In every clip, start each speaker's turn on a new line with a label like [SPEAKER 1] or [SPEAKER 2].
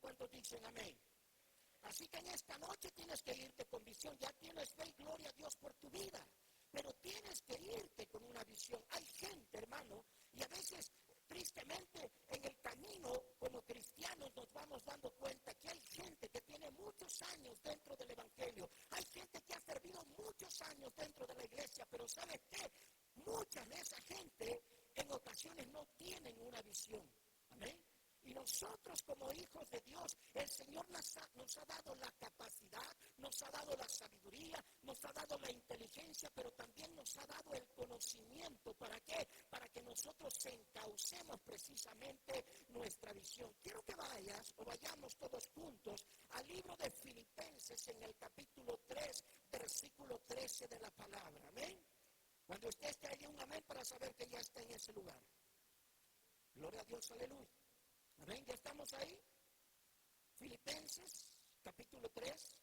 [SPEAKER 1] ¿Cuántos dicen amén? Así que en esta noche tienes que irte con visión. Ya tienes fe y gloria a Dios por tu vida, pero tienes que irte con una visión. Hay gente, hermano, y a veces, tristemente, en el camino como cristianos nos vamos dando cuenta que hay gente que tiene muchos años dentro del evangelio. Hay gente que ha servido muchos años dentro de la iglesia, pero ¿sabes qué? Mucha de esa gente en ocasiones no tienen una visión. Amén. Y nosotros como hijos de Dios, el Señor nos ha dado la capacidad, nos ha dado la sabiduría, nos ha dado la inteligencia, pero también nos ha dado el conocimiento. ¿Para qué? Para que nosotros encaucemos precisamente nuestra visión. Quiero que vayamos todos juntos al libro de Filipenses en el capítulo 3, versículo 13 de la palabra. Amén. Cuando usted esté allí, un amén para saber que ya está en ese lugar. Gloria a Dios, aleluya. Amén, ya estamos ahí. Filipenses, capítulo 3,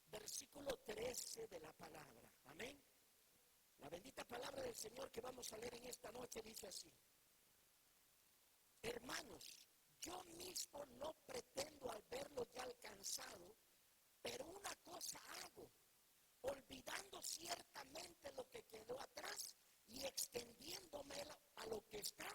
[SPEAKER 1] versículo 13 de la palabra. Amén. La bendita palabra del Señor que vamos a leer en esta noche dice así: hermanos, yo mismo no pretendo haberlo ya alcanzado, pero una cosa hago, olvidando ciertamente lo que quedó atrás y extendiéndome a lo que está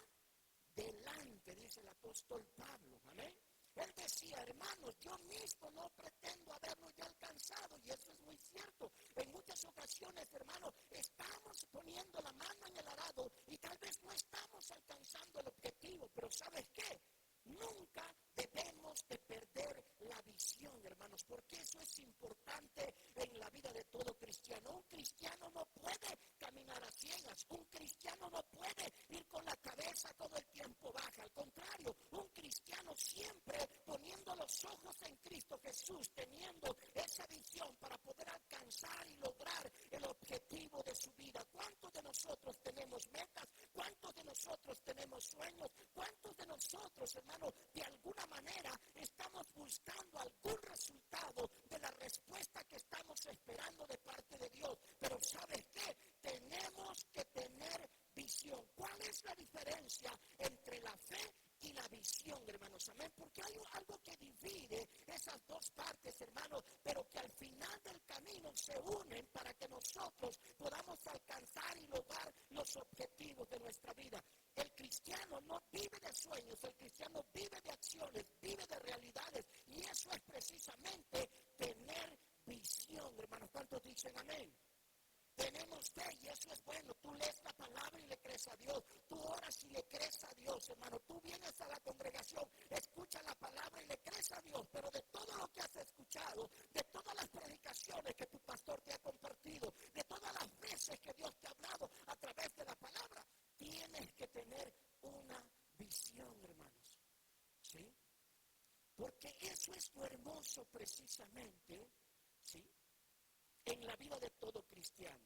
[SPEAKER 1] delante, dice el apóstol Pablo. Amén. Él decía, hermanos, yo mismo no pretendo haberlo ya alcanzado, y eso es muy cierto. En muchas ocasiones, hermanos, estamos poniendo la mano en el arado y tal vez no estamos alcanzando el objetivo, pero ¿sabes qué? Nunca debemos de perder la visión, hermanos, porque eso es importante en la vida de todo cristiano. Un cristiano no puede caminar a ciegas, un cristiano no puede ir con la cabeza todo el tiempo baja. Al contrario, un cristiano siempre poniendo los ojos en Cristo Jesús, teniendo esa visión para poder alcanzar y lograr el objetivo de su vida. ¿Cuántos de nosotros tenemos metas? ¿Cuántos de nosotros tenemos sueños? ¿Cuántos de nosotros, hermano, de alguna manera estamos buscando algún resultado de la respuesta que estamos esperando de parte de Dios? Pero ¿sabes qué? Tenemos que tener visión. ¿Cuál es la diferencia entre la fe y la visión, hermanos? Amén. Porque hay algo que divide esas dos partes, hermanos, pero que al final del camino se unen para que nosotros podamos alcanzar y lograr los objetivos de nuestra vida. El cristiano no vive de sueños, el cristiano vive de acciones, vive de realidades, y eso es precisamente tener visión, hermanos. ¿Cuántos dicen amén? Tenemos fe y eso es bueno. Tú lees la palabra y le crees a Dios. Tú oras y le crees a Dios, hermano. Tú vienes a la congregación, escuchas la palabra y le crees a Dios. Pero de todo lo que has escuchado, de todas las predicaciones que tu pastor te ha compartido, de todas las veces que Dios te ha hablado a través de la palabra, tienes que tener una visión, hermanos. ¿Sí? Porque eso es lo hermoso precisamente, ¿sí?, en la vida de todo cristiano.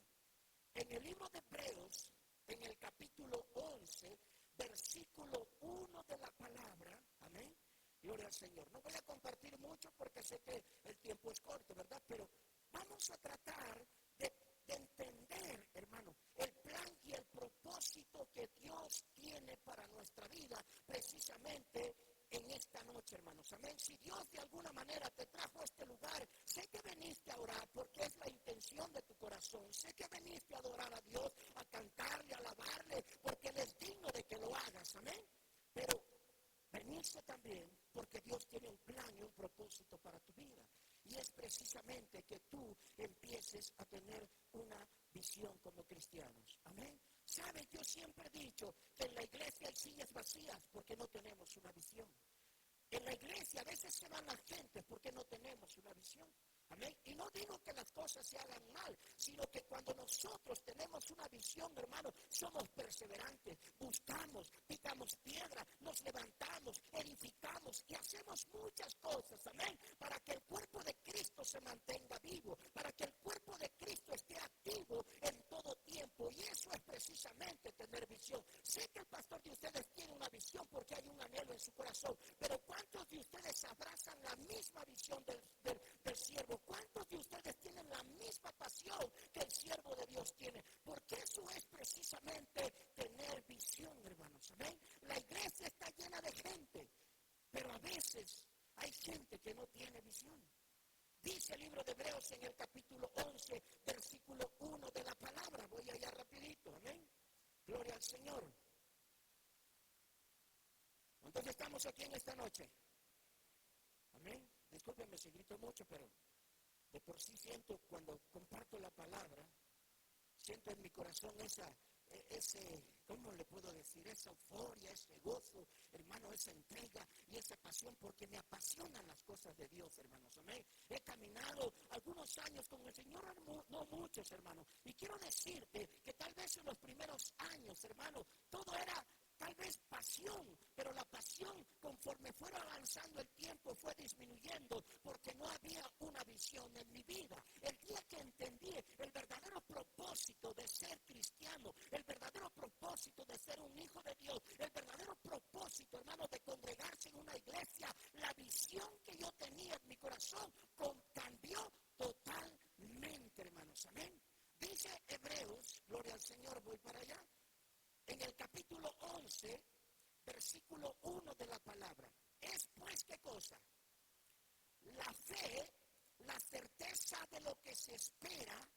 [SPEAKER 1] En el libro de Hebreos, en el capítulo 11, versículo 1 de la palabra, amén, gloria al Señor. No voy a compartir mucho porque sé que el tiempo es corto, ¿verdad? Pero vamos a tratar de entender, hermano, el plan y el propósito que Dios tiene para nuestra vida, precisamente en esta noche, hermanos. Amén. Si Dios de alguna manera te trajo a este lugar, sé que veniste a orar porque es la intención de tu corazón. Sé que veniste a adorar a Dios, a cantarle, a alabarle, porque Él es digno de que lo hagas. Amén. Pero veniste también porque Dios tiene un plan y un propósito para tu vida. Y es precisamente que tú empieces a tener una visión como cristianos. Amén. ¿Sabes? Yo siempre he dicho que en la iglesia hay sillas vacías porque no tenemos una visión. En la iglesia a veces se van las gentes porque no tenemos una visión. Amén. Y no digo que las cosas se hagan mal, sino que cuando nosotros tenemos una visión, hermano, somos perseverantes, buscamos, picamos piedra, nos levantamos, edificamos y hacemos muchas cosas, amén, para que el cuerpo de Cristo se mantenga vivo, para que el cuerpo de Cristo esté activo en todo tiempo. Y eso es precisamente tener visión. Sé que el pastor de ustedes tiene una visión porque hay un anhelo en su corazón, pero ¿cuántos de ustedes abrazan la misma visión del siervo? ¿Cuántos de ustedes tienen la misma pasión que el siervo de Dios tiene? Porque eso es precisamente tener visión, hermanos. Amén. La iglesia está veces hay gente que no tiene visión. Dice el libro de Hebreos en el capítulo 11, versículo 1 de la palabra. Voy allá rapidito, amén. Gloria al Señor. Entonces estamos aquí en esta noche. Amén. Discúlpenme si grito mucho, pero de por sí siento cuando comparto la palabra, siento en mi corazón ¿cómo le puedo decir? Esa euforia, ese gozo, hermano, esa entrega y esa pasión, porque me apasionan las cosas de Dios, hermanos. Amén. He caminado algunos años con el Señor, no muchos, hermano. Y quiero decirte que tal vez en los primeros años, hermano, todo era tal vez pasión, pero la pasión conforme fuera avanzando el tiempo fue disminuyendo porque no había una visión en mi vida. El día que entendí el verdadero propósito de ser cristiano, el verdadero propósito de ser un hijo de Dios, el verdadero propósito, hermano, de congregarse en una iglesia, la visión que yo tenía en mi corazón cambió totalmente, hermanos. Amén. Dice Hebreos, gloria al Señor, voy para allá. En el capítulo 11, versículo 1 de la palabra. Es pues, ¿qué cosa? La fe, la certeza de lo que se espera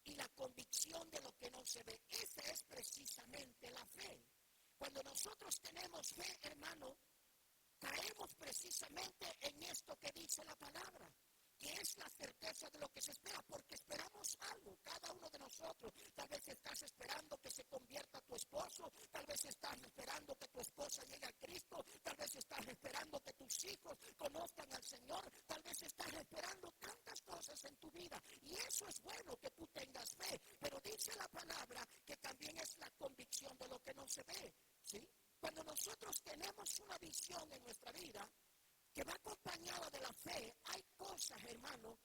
[SPEAKER 1] y la convicción de lo que no se ve. Esa es precisamente la fe. Cuando nosotros tenemos fe, hermano, caemos precisamente en esto que dice la palabra, que es la certeza de lo que se espera, porque esperamos algo, cada uno de nosotros. Tal vez estás esperando que se convierta tu esposo, tal vez estás esperando que tu esposa llegue a Cristo, tal vez estás esperando que tus hijos conozcan al Señor, tal vez estás esperando tantas cosas en tu vida, y eso es bueno que tú tengas fe, pero dice la palabra que también es la convicción de lo que no se ve, ¿sí? Cuando nosotros tenemos una visión en nuestra vida que va acompañada de la fe, hay cosas, hermano,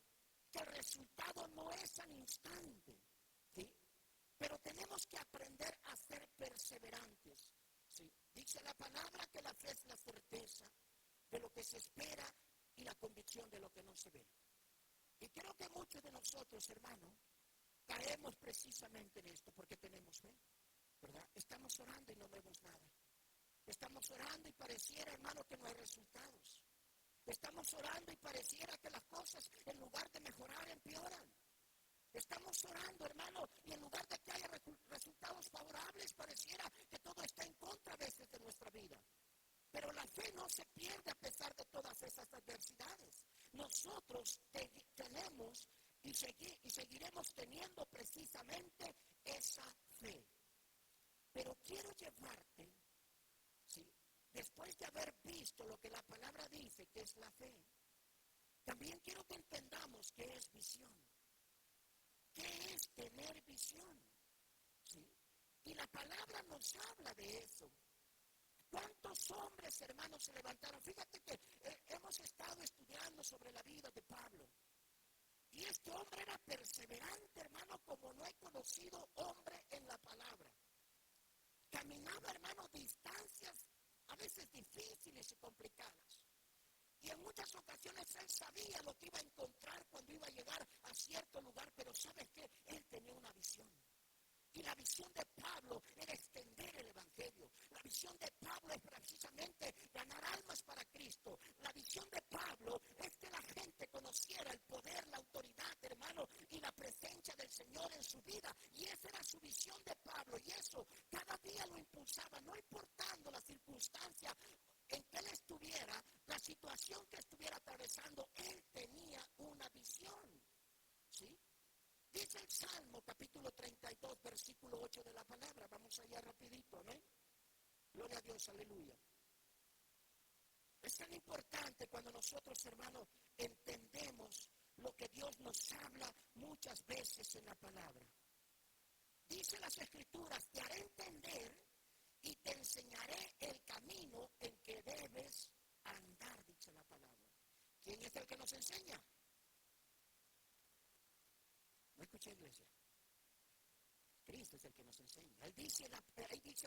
[SPEAKER 1] que el resultado no es al instante, ¿sí? Pero tenemos que aprender a ser perseverantes, ¿sí? Dice la palabra que la fe es la certeza de lo que se espera y la convicción de lo que no se ve. Y creo que muchos de nosotros, hermano, caemos precisamente en esto porque tenemos fe, ¿verdad? Estamos orando y no vemos nada. Estamos orando y pareciera, hermano, que no hay resultados. Estamos orando y pareciera que las cosas, en lugar de mejorar, empeoran. Estamos orando, hermano, y en lugar de que haya resultados favorables, pareciera que todo está en contra a veces de nuestra vida. Pero la fe no se pierde a pesar de todas esas adversidades. Nosotros tenemos y seguiremos teniendo precisamente esa fe. Pero quiero llevarte, ¿sí?, después de haber visto lo que la palabra dice que es la fe, también quiero que entendamos qué es visión. ¿Qué es tener visión? ¿Sí? Y la palabra nos habla de eso. ¿Cuántos hombres, hermanos, se levantaron? Fíjate que hemos estado estudiando sobre la vida de Pablo. Y este hombre era perseverante, hermano, como no he conocido hombre en la palabra. Caminaba, hermano, distancias a veces difíciles y complicadas. Y en muchas ocasiones él sabía lo que iba a encontrar cuando iba a llegar a cierto lugar, pero ¿sabes qué? Él tenía una visión. Y la visión de Pablo era extender el evangelio. La visión de Pablo es precisamente ganar almas para Cristo. La visión de Pablo es que la gente conociera el poder, la autoridad, hermano, y la presencia del Señor en su vida. Y esa era su visión de Pablo. Y eso cada día lo impulsaba, no importando la circunstancia en que él estuviera, la situación que estuviera atravesando, él tenía una visión. ¿Sí? Dice el Salmo capítulo 32, versículo 8 de la palabra. Vamos allá rapidito, amén. Gloria a Dios, aleluya. Es tan importante cuando nosotros, hermanos, entendemos lo que Dios nos habla muchas veces en la palabra. Dice las Escrituras, te haré entender y te enseñaré el camino en que debes andar, dice la palabra. ¿Quién es el que nos enseña? ¿No escuché, iglesia? Cristo es el que nos enseña. Ahí dice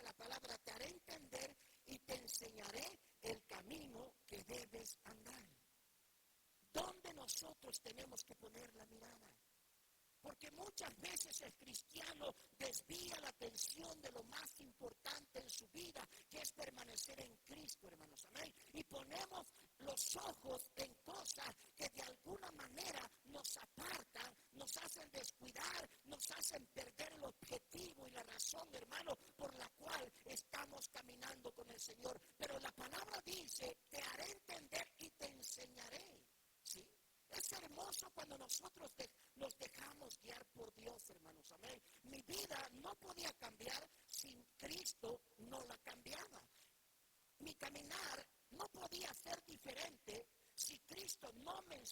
[SPEAKER 1] la palabra, te haré entender y te enseñaré el camino que debes andar. ¿Dónde nosotros tenemos que poner la mirada? Porque muchas veces el cristiano desvía la atención de lo más importante en su vida, que es permanecer en Cristo, hermanos. Amén. Y ponemos los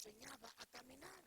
[SPEAKER 1] enseñaba a caminar.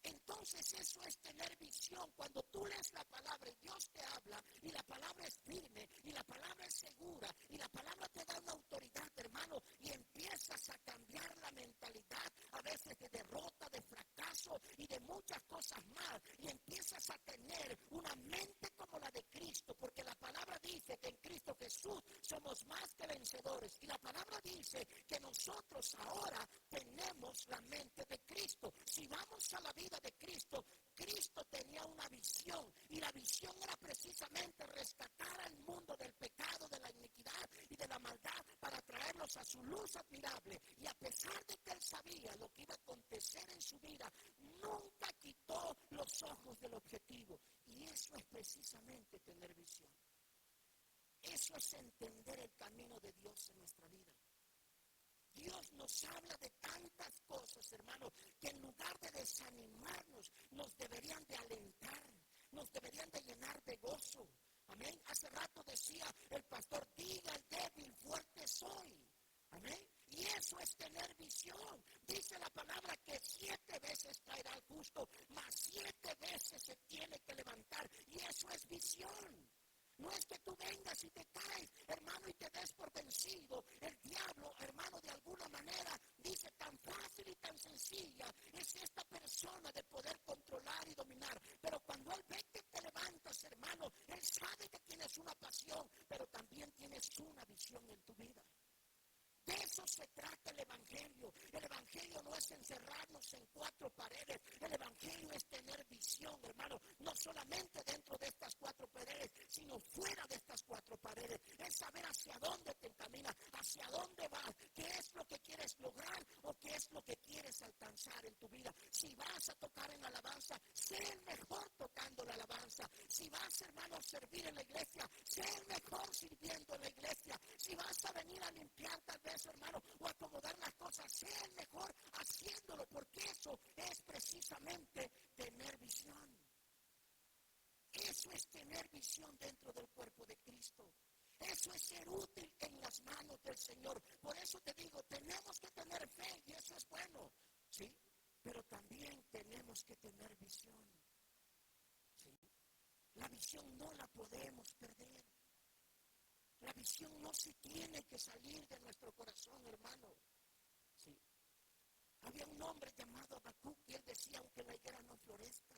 [SPEAKER 1] Entonces eso es tener visión. Cuando tú lees la palabra y Dios te habla y la palabra es firme y la palabra es segura y la palabra te da una autoridad, hermano, y empiezas a cambiar la mentalidad a veces de derrota, de fracaso y de muchas cosas más, y empiezas a tener una mente como la de Cristo, porque la palabra dice que en Cristo Jesús somos más que vencedores, y la palabra dice que nosotros ahora tenemos la mente de Cristo. Si vamos a la vida de Cristo, Cristo tenía una visión, y la visión era precisamente rescatar al mundo del pecado, de la iniquidad y de la maldad, para traerlos a su luz admirable. Y a pesar de que él sabía lo que iba a acontecer en su vida, nunca quitó los ojos del objetivo. Y eso es precisamente tener visión. Eso es entender el camino de Dios en nuestra vida. Dios nos habla de tantas cosas, hermano, que en lugar de desanimarnos, nos deberían de alentar, nos deberían de llenar de gozo. Amén. Hace rato decía el pastor, diga al débil, fuerte soy. Amén. Y eso es tener visión. Dice la palabra que 7 veces caerá el justo, mas 7 veces se tiene que levantar. Y eso es visión. No es que tú vengas y te caes, hermano, y te des por vencido. El diablo, hermano, de alguna manera dice, tan fácil y tan sencilla es esta persona de poder controlar y dominar. Pero cuando él ve que te levantas, hermano, él sabe que tienes una pasión, pero también tienes una visión en tu vida. De eso se trata el Evangelio. El Evangelio no es encerrarnos en 4 paredes. El Evangelio es tener visión, hermano. No solamente dentro de estas 4 paredes, sino fuera de estas 4 paredes. Es saber hacia dónde te encaminas, hacia dónde vas, qué es lo que quieres lograr o qué es lo que quieres alcanzar en tu vida. Si vas a tocar en la alabanza, sé el mejor tocando la alabanza. Si vas, hermano, a servir en la iglesia, sé el mejor sirviendo en la iglesia. Si vas a venir a limpiar tal vez, hermano, o acomodar las cosas, sea el mejor haciéndolo, porque eso es precisamente tener visión. Eso es tener visión dentro del cuerpo de Cristo. Eso es ser útil en las manos del Señor. Por eso te digo, tenemos que tener fe, y eso es bueno, ¿sí? Pero también tenemos que tener visión, ¿sí? La visión no la podemos perder. La visión no se tiene que salir de nuestro corazón, hermano. Sí. Había un hombre llamado Habacuc y él decía, aunque la higuera no florezca,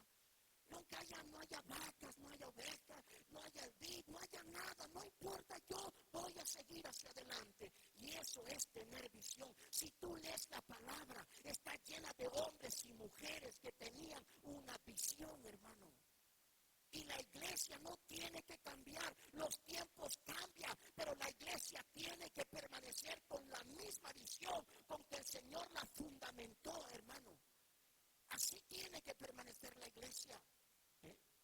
[SPEAKER 1] aunque no haya vacas, no haya ovejas, no haya vid, no haya nada, no importa, yo voy a seguir hacia adelante. Y eso es tener visión. Si tú lees la palabra, está llena de hombres y mujeres que tenían una visión, hermano. Y la iglesia no tiene que cambiar, los tiempos cambian, pero la iglesia tiene que permanecer con la misma visión con que el Señor la fundamentó, hermano. Así tiene que permanecer la iglesia.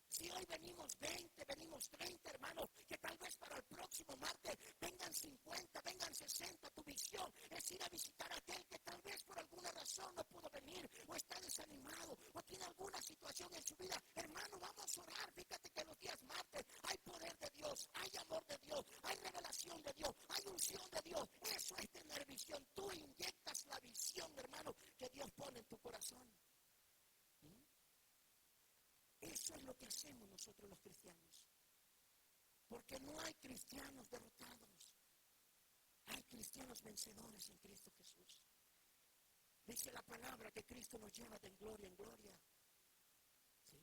[SPEAKER 1] Si hoy venimos 20, venimos 30, hermanos, que tal vez para el próximo martes vengan 50, vengan 60, tu visión es ir a visitar a aquel que tal vez por alguna razón no pudo venir, o está desanimado, o tiene alguna situación en su vida. Hermano, vamos a orar. Fíjate que los días martes hay poder de Dios, hay amor de Dios, hay revelación de Dios, hay unción de Dios. Eso es tener visión. Tú inyectas la visión, hermano, que Dios pone en tu corazón. Eso es lo que hacemos nosotros los cristianos. Porque no hay cristianos derrotados. Hay cristianos vencedores en Cristo Jesús. Dice la palabra que Cristo nos lleva de gloria en gloria. ¿Sí?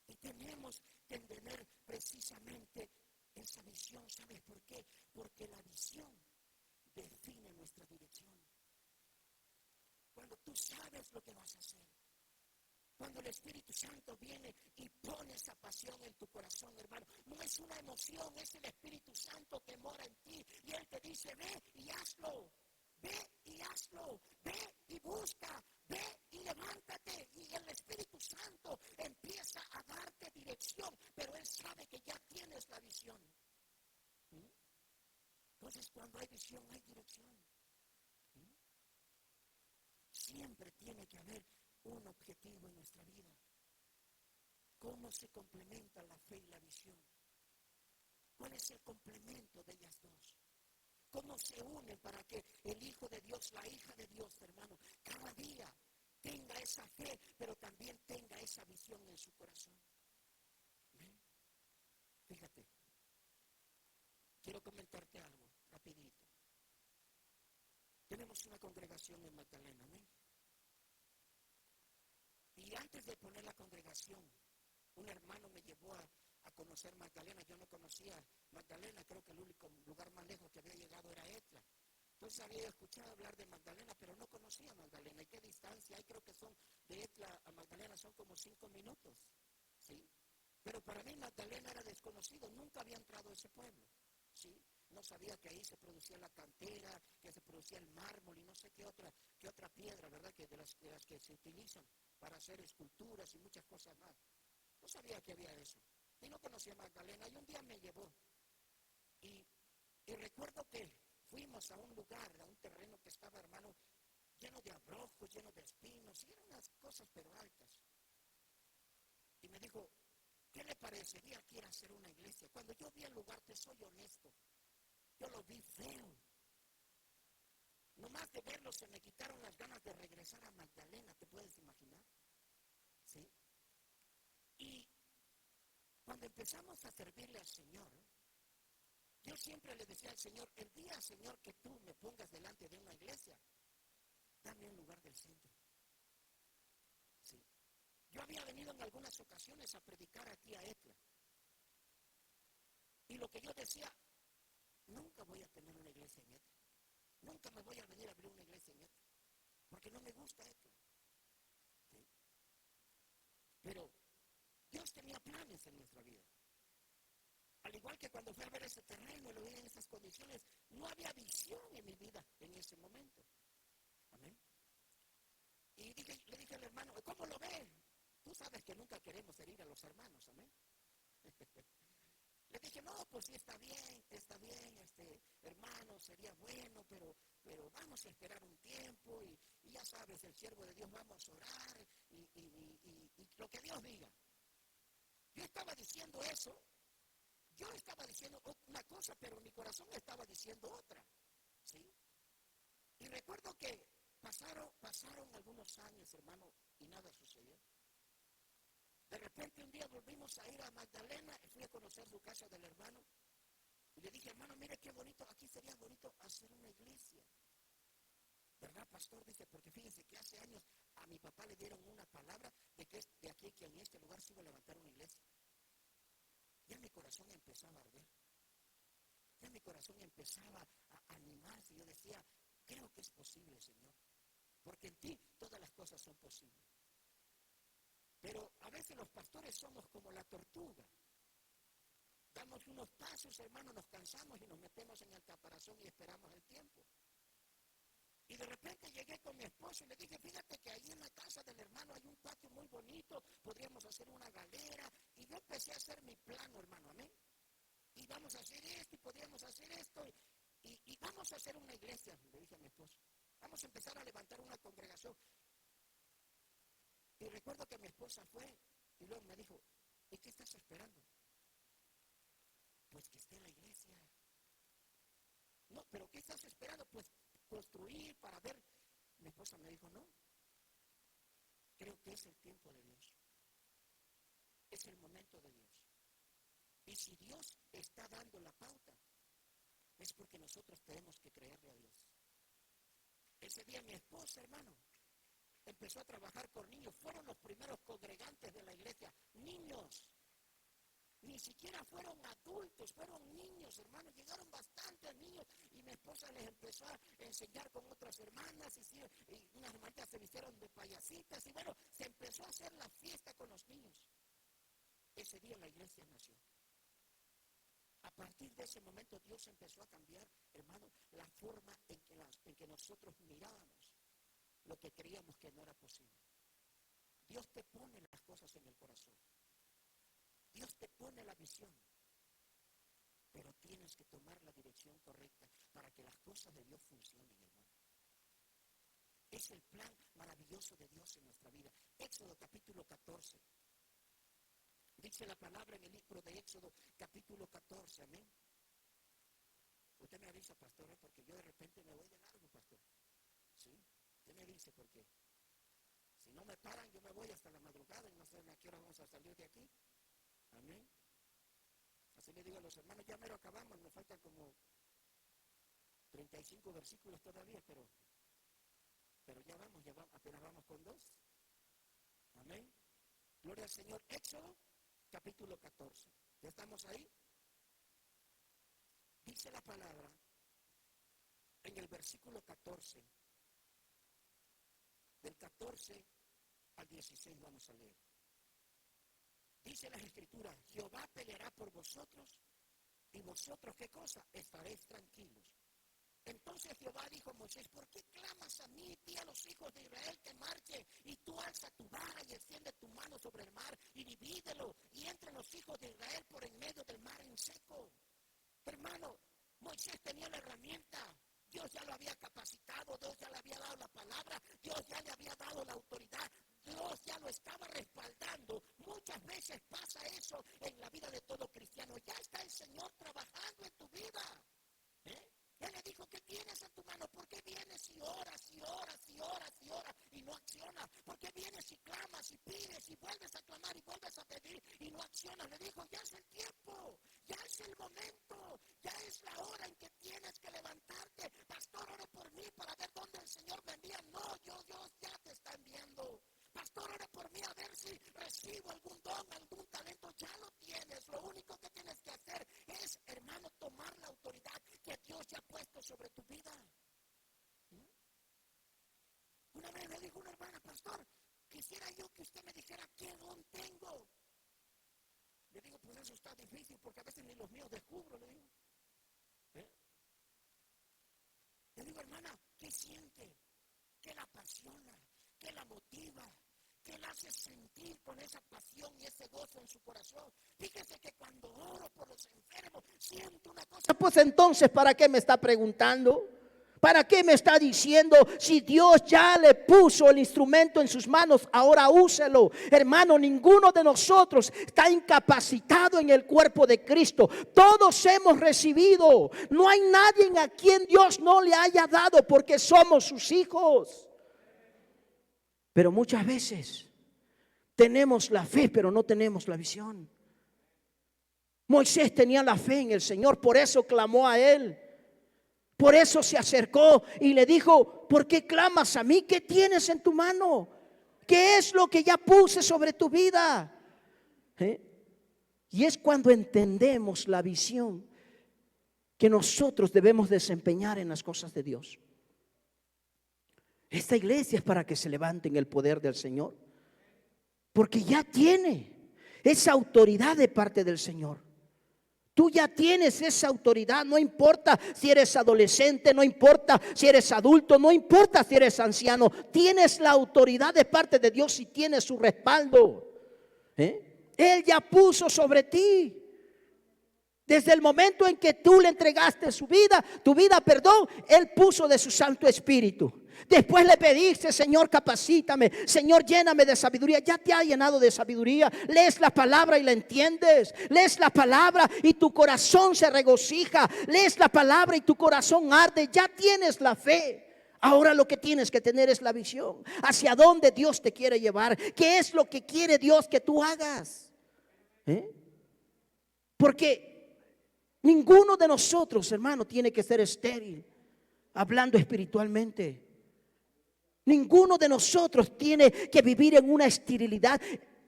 [SPEAKER 1] Y tenemos que tener precisamente esa visión. ¿Sabes por qué? Porque la visión define nuestra dirección. Cuando tú sabes lo que vas a hacer, cuando el Espíritu Santo viene y pone esa pasión en tu corazón, hermano, no es una emoción, es el Espíritu Santo que mora en ti. Y Él te dice, ve y hazlo, ve y hazlo, ve y busca, ve y levántate. Y el Espíritu Santo empieza a darte dirección, pero Él sabe que ya tienes la visión. Entonces, cuando hay visión, hay dirección. Siempre tiene que haber un objetivo en nuestra vida. ¿Cómo se complementan la fe y la visión? ¿Cuál es el complemento de ellas dos? ¿Cómo se unen para que el Hijo de Dios, la hija de Dios, hermano, cada día tenga esa fe, pero también tenga esa visión en su corazón. ¿Ven? Fíjate, quiero comentarte algo rapidito. Tenemos una congregación en Magdalena, ¿ven? Y antes de poner la congregación, un hermano me llevó a conocer Magdalena. Yo no conocía Magdalena, creo que el único lugar más lejos que había llegado era Etla. Entonces había escuchado hablar de Magdalena, pero no conocía Magdalena. ¿Y qué distancia hay? Creo que son de Etla a Magdalena son como 5 minutos, ¿sí? Pero para mí Magdalena era desconocido, nunca había entrado a ese pueblo, ¿sí? No sabía que ahí se producía la cantera, que se producía el mármol y no sé qué otra piedra, ¿verdad? Que de las que se utilizan para hacer esculturas y muchas cosas más. No sabía que había eso. Y no conocía a Magdalena. Y un día me llevó. Y recuerdo que fuimos a un lugar, a un terreno que estaba, hermano, lleno de abrojos, lleno de espinos. Y eran unas cosas pero altas. Y me dijo, ¿qué le parecería aquí hacer una iglesia? Cuando yo vi el lugar, te soy honesto, yo lo vi feo. Nomás de verlo se me quitaron las ganas de regresar a Magdalena, ¿te puedes imaginar? ¿Sí? Y cuando empezamos a servirle al Señor, yo siempre le decía al Señor, el día, Señor, que tú me pongas delante de una iglesia, dame un lugar del centro. ¿Sí? Yo había venido en algunas ocasiones a predicar aquí a Etla. Y lo que yo decía, nunca voy a tener una iglesia en Etla. Nunca me voy a venir a abrir una iglesia en Etla. Porque no me gusta Etla. ¿Sí? Pero Dios tenía planes en nuestra vida. Al igual que cuando fui a ver ese terreno y lo vi en esas condiciones, no había visión en mi vida en ese momento. Amén. Y le dije al hermano, ¿cómo lo ves? Tú sabes que nunca queremos herir a los hermanos, amén. Le dije, no, pues sí, está bien, hermano, sería bueno, pero vamos a esperar un tiempo y ya sabes, el siervo de Dios, vamos a orar y lo que Dios diga. Yo estaba diciendo eso. Yo estaba diciendo una cosa, pero mi corazón estaba diciendo otra, ¿sí? Y recuerdo que pasaron algunos años, hermano, y nada sucedió. De repente un día volvimos a ir a Magdalena y fui a conocer su casa del hermano. Y le dije, hermano, mire qué bonito, aquí sería bonito hacer una iglesia. ¿Verdad, pastor? Dice, porque fíjense que hace años a mi papá le dieron una palabra de que de aquí que en este lugar se iba a levantar una iglesia. Ya mi corazón empezaba a arder. Ya mi corazón empezaba a animarse. Yo decía, creo que es posible, Señor. Porque en ti todas las cosas son posibles. Pero a veces los pastores somos como la tortuga. Damos unos pasos, hermano, nos cansamos y nos metemos en el caparazón y esperamos el tiempo. Y de repente llegué con mi esposo y le dije, fíjate que ahí en la casa del hermano hay un patio muy bonito, podríamos hacer una galera. Y yo empecé a hacer mi plano, hermano, amén. Y vamos a hacer esto y podríamos hacer esto y vamos a hacer una iglesia, le dije a mi esposo. Vamos a empezar a levantar una congregación. Y recuerdo que mi esposa fue y luego me dijo, ¿y qué estás esperando? Pues que esté la iglesia. No, pero ¿qué estás esperando? Pues construir para ver. Mi esposa me dijo, no, creo que es el tiempo de Dios. Es el momento de Dios. Y si Dios está dando la pauta, es porque nosotros tenemos que creerle a Dios. Ese día mi esposa, hermano, empezó a trabajar con niños. Fueron los primeros congregantes de la iglesia. Niños. Ni siquiera fueron adultos, fueron niños, hermanos. Llegaron bastantes niños y mi esposa les empezó a enseñar con otras hermanas y unas hermanitas se vistieron de payasitas y bueno, se empezó a hacer la fiesta con los niños. Ese día la iglesia nació. A partir de ese momento Dios empezó a cambiar, hermano, la forma en que nosotros mirábamos lo que creíamos que no era posible. Dios te pone las cosas en el corazón. Dios te pone la visión. Pero tienes que tomar la dirección correcta para que las cosas de Dios funcionen, hermano. Es el plan maravilloso de Dios en nuestra vida. Éxodo capítulo 14. Dice la palabra en el libro de Éxodo capítulo 14, amén. Usted me avisa, pastor, porque yo de repente me voy de largo, pastor. ¿Sí? Usted me dice por qué. Si no me paran, yo me voy hasta la madrugada y no sé a qué hora vamos a salir de aquí. Amén. Así le digo a los hermanos, ya mero acabamos, nos faltan como 35 versículos todavía, pero ya vamos, apenas vamos con 2. Amén. Gloria al Señor. Éxodo, capítulo 14. ¿Ya estamos ahí? Dice la palabra en el versículo 14. Del 14 al 16 vamos a leer. Dice las escrituras, Jehová peleará por vosotros, y vosotros, ¿qué cosa? Estaréis tranquilos. Entonces Jehová dijo a Moisés, ¿por qué clamas a mí? Di a los hijos de Israel que marchen, y tú alza tu vara y extiende tu mano sobre el mar, y divídelo, y entren los hijos de Israel por en medio del mar en seco. Hermano, Moisés tenía la herramienta. Dios ya lo había capacitado, Dios ya le había dado la palabra, Dios ya le había dado la autoridad, Dios ya lo estaba respaldando. Muchas veces pasa eso en la vida de todo cristiano. Ya está el Señor trabajando en tu vida. Él le dijo, ¿qué tienes en tu mano? ¿Por qué vienes y oras y oras y oras y oras y no accionas? ¿Por qué vienes y clamas y pides y vuelves a clamar y vuelves a pedir y no accionas? Le dijo, ya es el tiempo, ya es el momento, ya es la hora en que tienes que levantarte. Pastor, ore por mí para ver dónde el Señor me envía. No, Dios ya te está enviando. Pastor, ore por mí a ver si recibo algún don, algún talento. Ya lo tienes. Lo único que tienes que hacer es, hermano, tomar la autoridad que Dios ya ha puesto sobre tu vida. Una vez me dijo una hermana, pastor, quisiera yo que usted me dijera qué don tengo. Le digo, pues eso está difícil porque a veces ni los míos descubro, le digo. Le digo, hermana, ¿qué siente? ¿Qué la apasiona? ¿Qué la motiva? ¿Qué la hace sentir con esa pasión y ese gozo en su corazón? Fíjese que cuando oro por los enfermos, siento una cosa. Pues entonces, ¿para qué me está preguntando? ¿Para qué me está diciendo? Si Dios ya le puso el instrumento en sus manos, ahora úselo. Hermano, ninguno de nosotros está incapacitado en el cuerpo de Cristo. Todos hemos recibido. No hay nadie a quien Dios no le haya dado porque somos sus hijos. Pero muchas veces tenemos la fe, pero no tenemos la visión. Moisés tenía la fe en el Señor, por eso clamó a Él. Por eso se acercó y le dijo, ¿por qué clamas a mí? ¿Qué tienes en tu mano? ¿Qué es lo que ya puse sobre tu vida? Y es cuando entendemos la visión que nosotros debemos desempeñar en las cosas de Dios. Esta iglesia es para que se levante en el poder del Señor, porque ya tiene esa autoridad de parte del Señor. Tú ya tienes esa autoridad, no importa si eres adolescente, no importa si eres adulto, no importa si eres anciano. Tienes la autoridad de parte de Dios y tienes su respaldo. Él ya puso sobre ti. Desde el momento en que tú le entregaste tu vida, Él puso de su Santo Espíritu. Después le pediste, Señor, capacítame, Señor, lléname de sabiduría. Ya te ha llenado de sabiduría. Lees la palabra y la entiendes. Lees la palabra y tu corazón se regocija. Lees la palabra y tu corazón arde. Ya tienes la fe. Ahora lo que tienes que tener es la visión. Hacia dónde Dios te quiere llevar. ¿Qué es lo que quiere Dios que tú hagas? Porque ninguno de nosotros, hermano, tiene que ser estéril, hablando espiritualmente. Ninguno de nosotros tiene que vivir en una esterilidad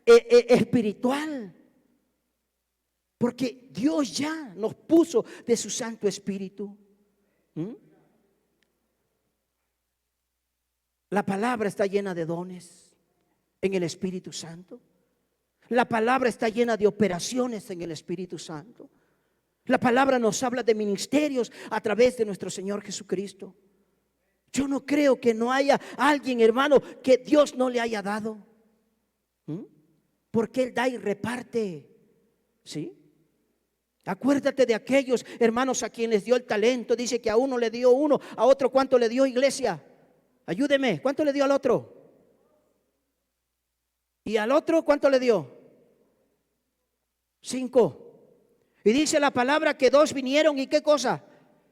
[SPEAKER 1] espiritual. Porque Dios ya nos puso de su Santo Espíritu. La palabra está llena de dones en el Espíritu Santo. La palabra está llena de operaciones en el Espíritu Santo. La palabra nos habla de ministerios a través de nuestro Señor Jesucristo. Yo no creo que no haya alguien, hermano, que Dios no le haya dado. Porque Él da y reparte. ¿Sí? Acuérdate de aquellos hermanos a quienes dio el talento. Dice que a uno le dio uno, a otro ¿cuánto le dio, iglesia? Ayúdeme, ¿cuánto le dio al otro? ¿Y al otro cuánto le dio? 5. Y dice la palabra que 2 vinieron y ¿qué cosa?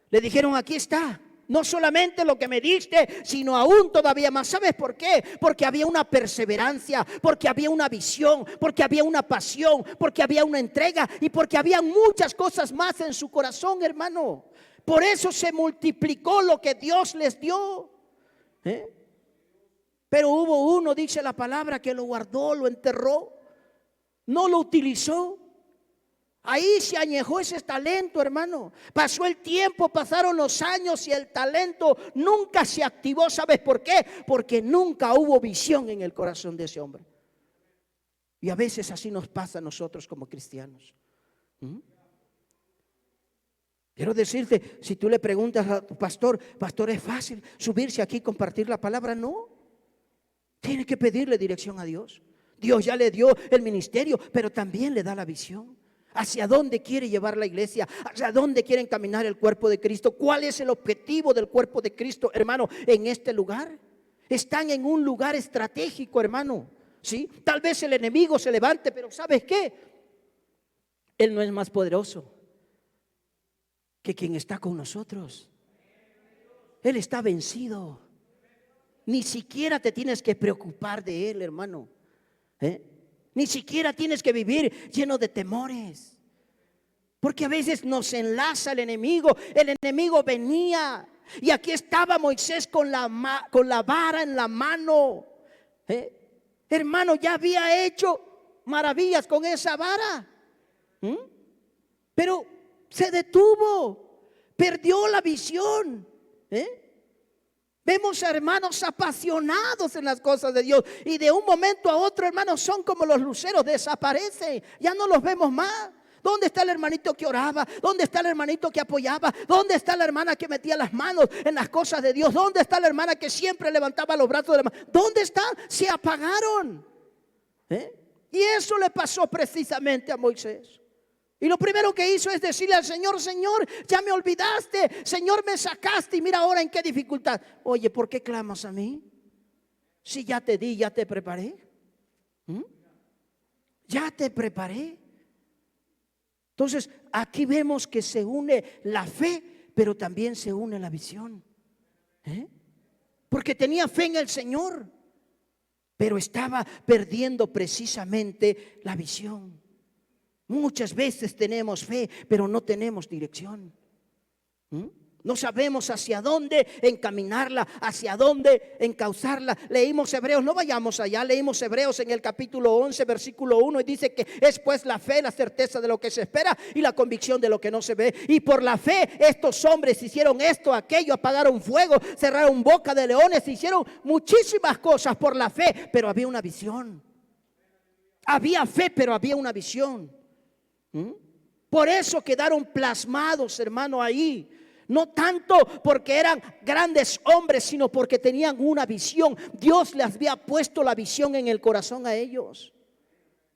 [SPEAKER 1] Le dijeron, aquí está. No solamente lo que me diste, sino aún todavía más. ¿Sabes por qué? Porque había una perseverancia, porque había una visión, porque había una pasión, porque había una entrega y porque había muchas cosas más en su corazón, hermano. Por eso se multiplicó lo que Dios les dio. Pero hubo uno, dice la palabra, que lo guardó, lo enterró, no lo utilizó. Ahí se añejó ese talento, hermano. Pasó el tiempo, pasaron los años y el talento nunca se activó. ¿Sabes por qué? Porque nunca hubo visión en el corazón de ese hombre. Y a veces así nos pasa a nosotros como cristianos. Quiero decirte, si tú le preguntas a tu pastor, pastor, ¿es fácil subirse aquí y compartir la palabra? No. Tiene que pedirle dirección a Dios. Dios ya le dio el ministerio, pero también le da la visión. ¿Hacia dónde quiere llevar la iglesia? ¿Hacia dónde quiere encaminar el cuerpo de Cristo? ¿Cuál es el objetivo del cuerpo de Cristo, hermano, en este lugar? Están en un lugar estratégico, hermano. ¿Sí? Tal vez el enemigo se levante, pero ¿sabes qué? Él no es más poderoso que quien está con nosotros. Él está vencido. Ni siquiera te tienes que preocupar de él, hermano. Ni siquiera tienes que vivir lleno de temores. Porque a veces nos enlaza el enemigo. El enemigo venía y aquí estaba Moisés con la vara en la mano. Hermano, ya había hecho maravillas con esa vara. Pero se detuvo, perdió la visión. Vemos a hermanos apasionados en las cosas de Dios y de un momento a otro, hermanos, son como los luceros, desaparecen, ya no los vemos más. ¿Dónde está el hermanito que oraba? ¿Dónde está el hermanito que apoyaba? ¿Dónde está la hermana que metía las manos en las cosas de Dios? ¿Dónde está la hermana que siempre levantaba los brazos de la mano? ¿Dónde están? Se apagaron. Y eso le pasó precisamente a Moisés. Y lo primero que hizo es decirle al Señor, Señor, ya me olvidaste, Señor, me sacaste y mira ahora en qué dificultad. Oye, ¿por qué clamas a mí? Si ya te di, ya te preparé. Ya te preparé. Entonces, aquí vemos que se une la fe, pero también se une la visión. Porque tenía fe en el Señor, pero estaba perdiendo precisamente la visión. Muchas veces tenemos fe, pero no tenemos dirección. No sabemos hacia dónde encaminarla, hacia dónde encauzarla. Leímos Hebreos, no vayamos allá, leímos Hebreos en el capítulo 11, versículo 1 y dice que es pues la fe, la certeza de lo que se espera y la convicción de lo que no se ve. Y por la fe estos hombres hicieron esto, aquello, apagaron fuego, cerraron boca de leones, hicieron muchísimas cosas por la fe, pero había una visión. Había fe, pero había una visión. Por eso quedaron plasmados, hermano, ahí. No tanto porque eran grandes hombres, sino porque tenían una visión. Dios les había puesto la visión en el corazón a ellos.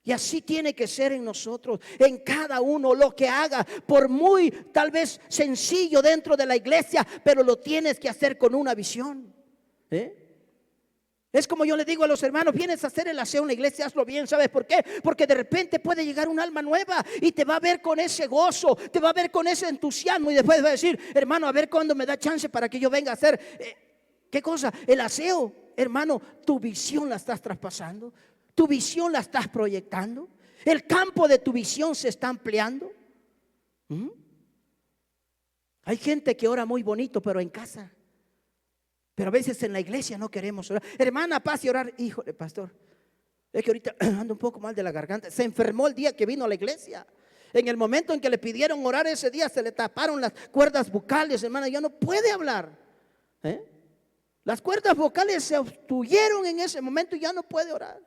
[SPEAKER 1] Y así tiene que ser en nosotros, en cada uno, lo que haga, por muy tal vez sencillo dentro de la iglesia, pero lo tienes que hacer con una visión. Es como yo le digo a los hermanos, vienes a hacer el aseo en la iglesia, hazlo bien. ¿Sabes por qué? Porque de repente puede llegar un alma nueva y te va a ver con ese gozo, te va a ver con ese entusiasmo y después va a decir, hermano, a ver cuándo me da chance para que yo venga a hacer, ¿qué cosa? El aseo. Hermano, tu visión la estás traspasando, tu visión la estás proyectando, el campo de tu visión se está ampliando. Hay gente que ora muy bonito, pero en casa. Pero a veces en la iglesia no queremos orar. Hermana, pase a orar. Híjole, pastor, es que ahorita ando un poco mal de la garganta. Se enfermó el día que vino a la iglesia. En el momento en que le pidieron orar ese día, se le taparon las cuerdas vocales. Hermana, ya no puede hablar. Las cuerdas vocales se obstruyeron en ese momento y ya no puede orar.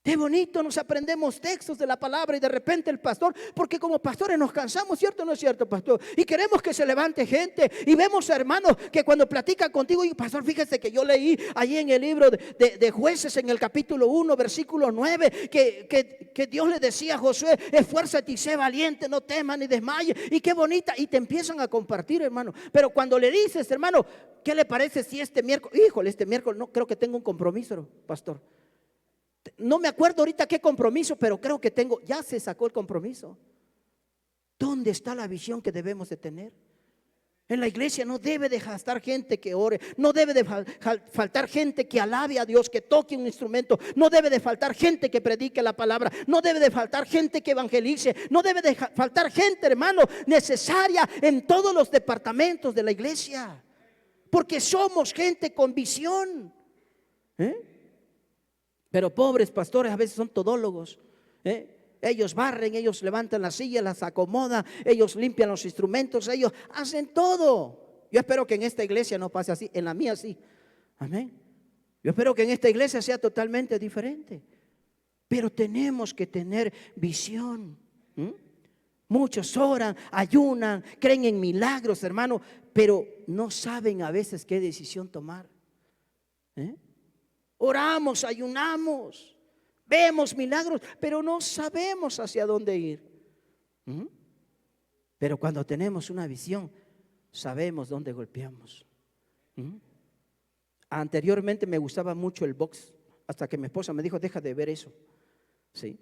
[SPEAKER 1] Qué bonito nos aprendemos textos de la palabra y de repente el pastor, porque como pastores nos cansamos, ¿cierto o no es cierto, pastor? Y queremos que se levante gente y vemos hermanos que cuando platican contigo, y pastor, fíjese que yo leí allí en el libro de Jueces en el capítulo 1, versículo 9, que Dios le decía a Josué, esfuérzate y sé valiente, no temas ni desmayes, y qué bonita, y te empiezan a compartir, hermano. Pero cuando le dices, hermano, ¿qué le parece si este miércoles, híjole, este miércoles no creo que tengo un compromiso, pastor? No me acuerdo ahorita qué compromiso, pero creo que tengo, ya se sacó el compromiso. ¿Dónde está la visión que debemos de tener?
[SPEAKER 2] En la iglesia no debe de faltar gente que ore, no debe de faltar gente que alabe a Dios, que toque un instrumento, no debe de faltar gente que predique la palabra, no debe de faltar gente que evangelice, no debe de faltar gente, hermano, necesaria en todos los departamentos de la iglesia, porque somos gente con visión. Pero pobres pastores a veces son todólogos. Ellos barren, ellos levantan las sillas, las acomodan, ellos limpian los instrumentos, ellos hacen todo. Yo espero que en esta iglesia no pase así, en la mía sí. Amén. Yo espero que en esta iglesia sea totalmente diferente. Pero tenemos que tener visión. Muchos oran, ayunan, creen en milagros, hermano, pero no saben a veces qué decisión tomar. Oramos, ayunamos, vemos milagros, pero no sabemos hacia dónde ir. Pero cuando tenemos una visión, sabemos dónde golpeamos. Anteriormente me gustaba mucho el box, hasta que mi esposa me dijo, deja de ver eso. ¿Sí?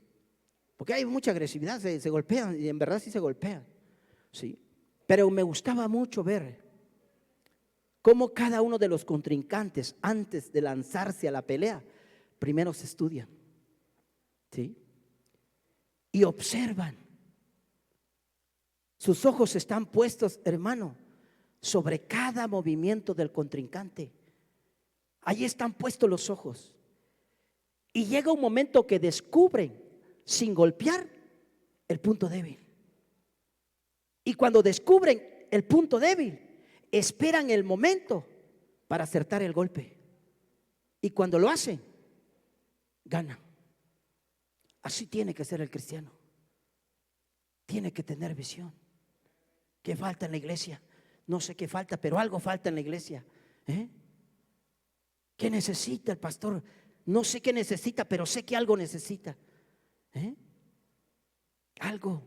[SPEAKER 2] Porque hay mucha agresividad, se golpean, y en verdad sí se golpean. ¿Sí? Pero me gustaba mucho ver cómo cada uno de los contrincantes, antes de lanzarse a la pelea, primero se estudian. ¿Sí? Y observan. Sus ojos están puestos, hermano, sobre cada movimiento del contrincante. Allí están puestos los ojos. Y llega un momento que descubren, sin golpear, el punto débil. Y cuando descubren el punto débil, esperan el momento para acertar el golpe. Y cuando lo hacen, ganan. Así tiene que ser el cristiano. Tiene que tener visión. ¿Qué falta en la iglesia? No sé qué falta, pero algo falta en la iglesia. ¿Qué necesita el pastor? No sé qué necesita, pero sé que algo necesita. Algo.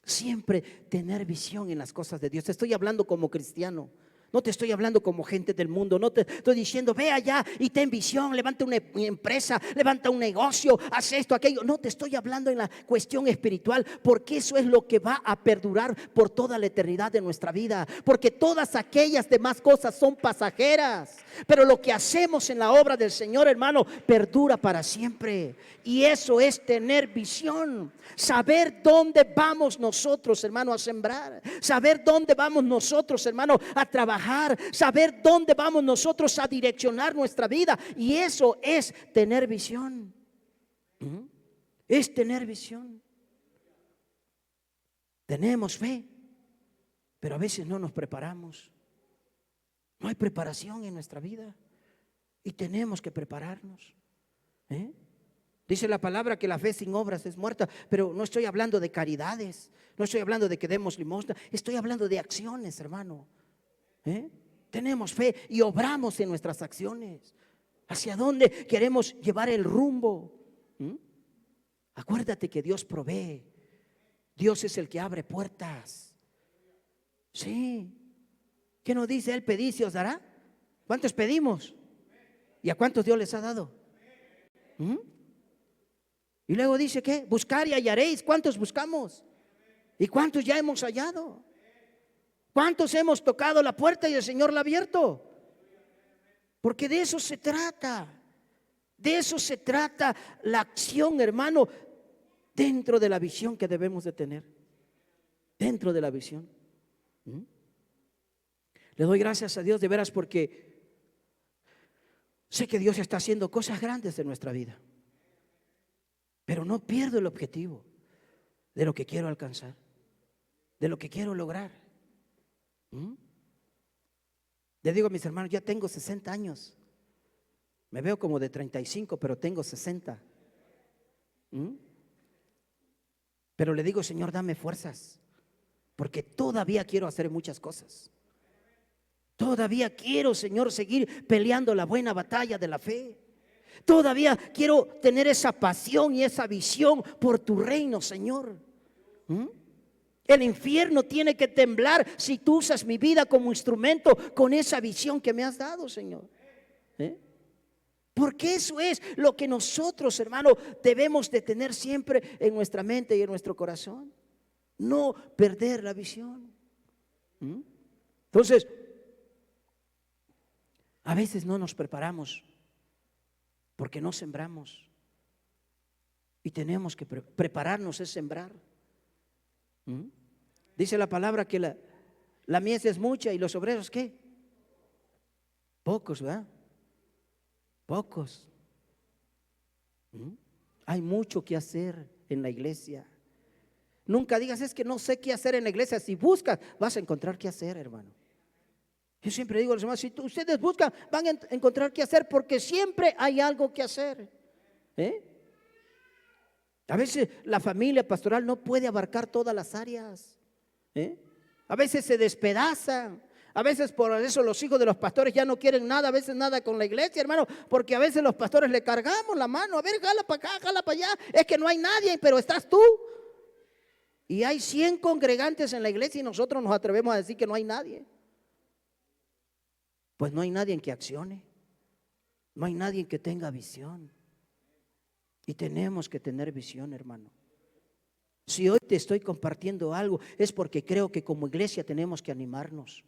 [SPEAKER 2] Siempre tener visión en las cosas de Dios. Te estoy hablando como cristiano. No te estoy hablando como gente del mundo. No te estoy diciendo, ve allá y ten visión, levanta una empresa, levanta un negocio, haz esto, aquello. No, te estoy hablando en la cuestión espiritual, porque eso es lo que va a perdurar por toda la eternidad de nuestra vida. Porque todas aquellas demás cosas son pasajeras, pero lo que hacemos en la obra del Señor, hermano, perdura para siempre. Y eso es tener visión. Saber dónde vamos nosotros, hermano, a sembrar. Saber dónde vamos nosotros, hermano, a trabajar. Saber dónde vamos nosotros a direccionar nuestra vida. Y eso es tener visión. Es tener visión. Tenemos fe, pero a veces no nos preparamos. No hay preparación en nuestra vida y tenemos que prepararnos. Dice la palabra que la fe sin obras es muerta, pero no estoy hablando de caridades, no estoy hablando de que demos limosna, estoy hablando de acciones, hermano. Tenemos fe y obramos en nuestras acciones. ¿Hacia dónde queremos llevar el rumbo? Acuérdate que Dios provee. Dios es el que abre puertas. Sí. ¿Qué nos dice Él? Pedid y os dará. ¿Cuántos pedimos? ¿Y a cuántos Dios les ha dado? Y luego dice que buscar y hallaréis. ¿Cuántos buscamos? ¿Y cuántos ya hemos hallado? ¿Cuántos hemos tocado la puerta y el Señor la ha abierto? Porque de eso se trata. De eso se trata la acción, hermano, dentro de la visión que debemos de tener. Dentro de la visión. Le doy gracias a Dios de veras porque sé que Dios está haciendo cosas grandes en nuestra vida. Pero no pierdo el objetivo de lo que quiero alcanzar, de lo que quiero lograr. Le digo a mis hermanos, ya tengo 60 años. Me veo como de 35, pero tengo 60. Pero le digo, Señor, dame fuerzas, porque todavía quiero hacer muchas cosas. Todavía quiero, Señor, seguir peleando la buena batalla de la fe. Todavía quiero tener esa pasión y esa visión por tu reino, Señor. El infierno tiene que temblar si tú usas mi vida como instrumento con esa visión que me has dado, Señor. Porque eso es lo que nosotros, hermano, debemos de tener siempre en nuestra mente y en nuestro corazón. No perder la visión. Entonces, a veces no nos preparamos porque no sembramos. Y tenemos que prepararnos, es sembrar. Dice la palabra que la mies es mucha y los obreros, ¿qué? Pocos, ¿verdad? Pocos. Hay mucho que hacer en la iglesia. Nunca digas, es que no sé qué hacer en la iglesia. Si buscas, vas a encontrar qué hacer, hermano. Yo siempre digo a los hermanos, si ustedes buscan, van a encontrar qué hacer, porque siempre hay algo que hacer. A veces la familia pastoral no puede abarcar todas las áreas. A veces se despedazan. A veces por eso los hijos de los pastores ya no quieren nada, a veces nada con la iglesia, hermano, porque a veces los pastores le cargamos la mano, a ver, jala para acá, jala para allá, es que no hay nadie, pero estás tú. Y hay 100 congregantes en la iglesia y nosotros nos atrevemos a decir que no hay nadie. Pues no hay nadie en que accione, no hay nadie en que tenga visión. Y tenemos que tener visión, hermano. Si hoy te estoy compartiendo algo, es porque creo que como iglesia tenemos que animarnos.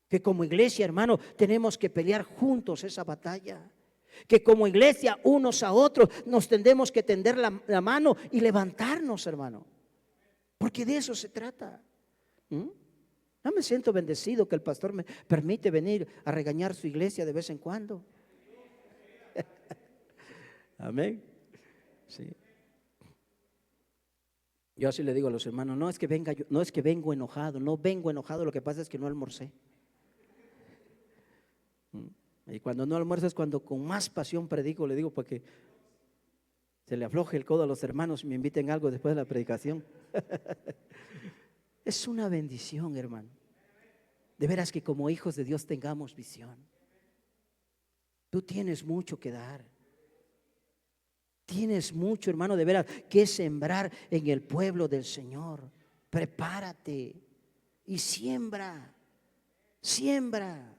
[SPEAKER 2] Que como iglesia, hermano, tenemos que pelear juntos esa batalla. Que como iglesia, unos a otros, nos tendemos que tender la mano y levantarnos, hermano. Porque de eso se trata. No me siento bendecido que el pastor me permite venir a regañar su iglesia de vez en cuando. Amén. Sí. Yo así le digo a los hermanos, no es que vengo enojado, no vengo enojado, lo que pasa es que no almorcé. Y cuando no almuerzo es cuando con más pasión predico, le digo, para que se le afloje el codo a los hermanos y me inviten algo después de la predicación. Es una bendición, hermano. De veras que como hijos de Dios tengamos visión. Tú tienes mucho que dar. Tienes mucho, hermano, de veras que sembrar en el pueblo del Señor. Prepárate y siembra. Siembra.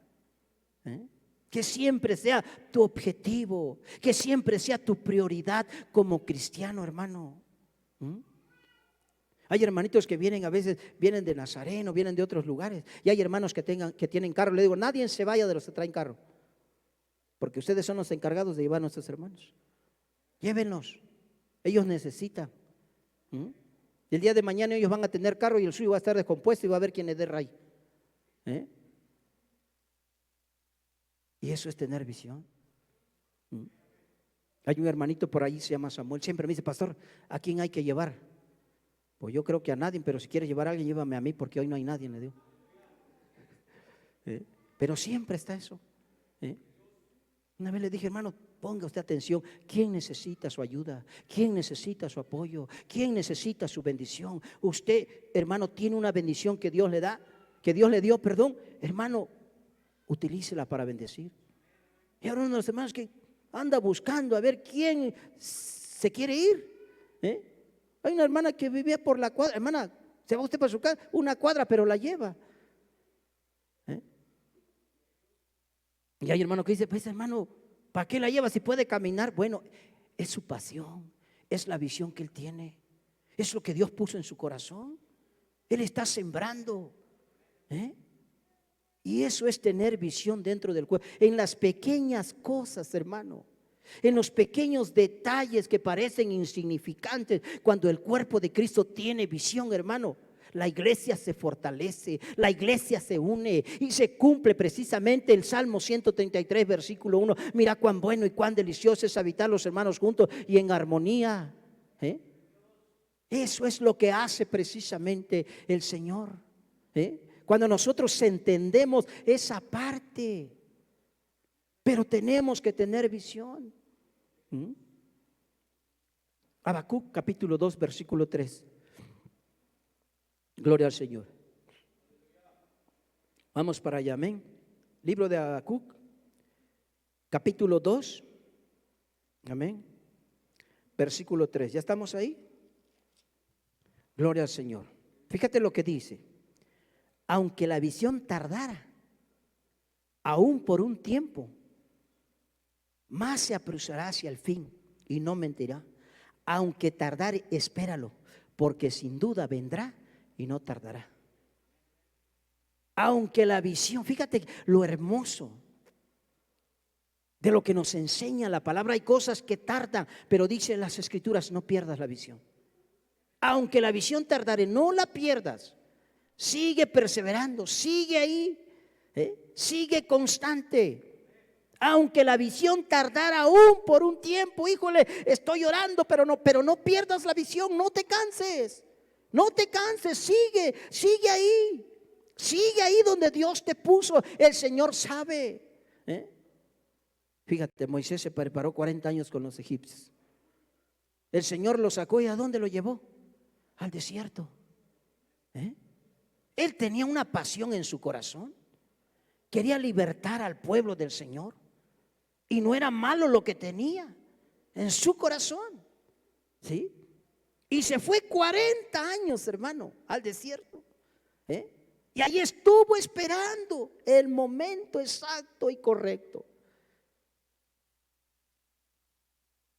[SPEAKER 2] Que siempre sea tu objetivo, que siempre sea tu prioridad como cristiano, hermano. Hay hermanitos que vienen, a veces vienen de Nazareno, vienen de otros lugares, y hay hermanos que tienen carro. Le digo, nadie se vaya de los que traen carro, porque ustedes son los encargados de llevar a nuestros hermanos. Llévenlos, ellos necesitan. El día de mañana ellos van a tener carro y el suyo va a estar descompuesto y va a haber quien le dé ray. Y eso es tener visión. Hay un hermanito por ahí, se llama Samuel, siempre me dice, pastor, ¿a quién hay que llevar? Pues yo creo que a nadie, pero si quieres llevar a alguien, llévame a mí, porque hoy no hay nadie, le digo. Pero siempre está eso. Una vez le dije, hermano, ponga usted atención, ¿quién necesita su ayuda? ¿Quién necesita su apoyo? ¿Quién necesita su bendición? Usted, hermano, tiene una bendición que Dios le da, que Dios le dio, perdón, hermano, utilícela para bendecir. Y ahora uno de los hermanos que anda buscando a ver quién se quiere ir. Hay una hermana que vivía por la cuadra, hermana, se va usted para su casa, una cuadra, pero la lleva. Y hay hermano que dice, pues hermano, ¿para qué la lleva si puede caminar? Bueno, es su pasión, es la visión que él tiene, es lo que Dios puso en su corazón. Él está sembrando. Y eso es tener visión dentro del cuerpo, en las pequeñas cosas, hermano. En los pequeños detalles que parecen insignificantes, cuando el cuerpo de Cristo tiene visión, hermano, la iglesia se fortalece, la iglesia se une y se cumple precisamente el Salmo 133, versículo 1. Mira cuán bueno y cuán delicioso es habitar los hermanos juntos y en armonía. Eso es lo que hace precisamente el Señor. Cuando nosotros entendemos esa parte. Pero tenemos que tener visión. Habacuc capítulo 2 versículo 3. Gloria al Señor. Vamos para allá, amén. Libro de Habacuc capítulo 2. Amén. Versículo 3. ¿Ya estamos ahí? Gloria al Señor. Fíjate lo que dice. Aunque la visión tardara, aún por un tiempo, más se apresurará hacia el fin y no mentirá. Aunque tardare, espéralo, porque sin duda vendrá y no tardará. Aunque la visión, fíjate lo hermoso de lo que nos enseña la palabra. Hay cosas que tardan, pero dicen las escrituras, no pierdas la visión. Aunque la visión tardare, no la pierdas. Sigue perseverando, sigue ahí, sigue constante. Aunque la visión tardara aún por un tiempo, híjole, estoy orando, pero no pierdas la visión, no te canses. No te canses, sigue ahí. Sigue ahí donde Dios te puso. El Señor sabe. Fíjate, Moisés se preparó 40 años con los egipcios. El Señor lo sacó, ¿y a dónde lo llevó? Al desierto. Él tenía una pasión en su corazón. Quería libertar al pueblo del Señor. Y no era malo lo que tenía en su corazón. ¿Sí? Y se fue 40 años, hermano, al desierto. Y ahí estuvo esperando el momento exacto y correcto.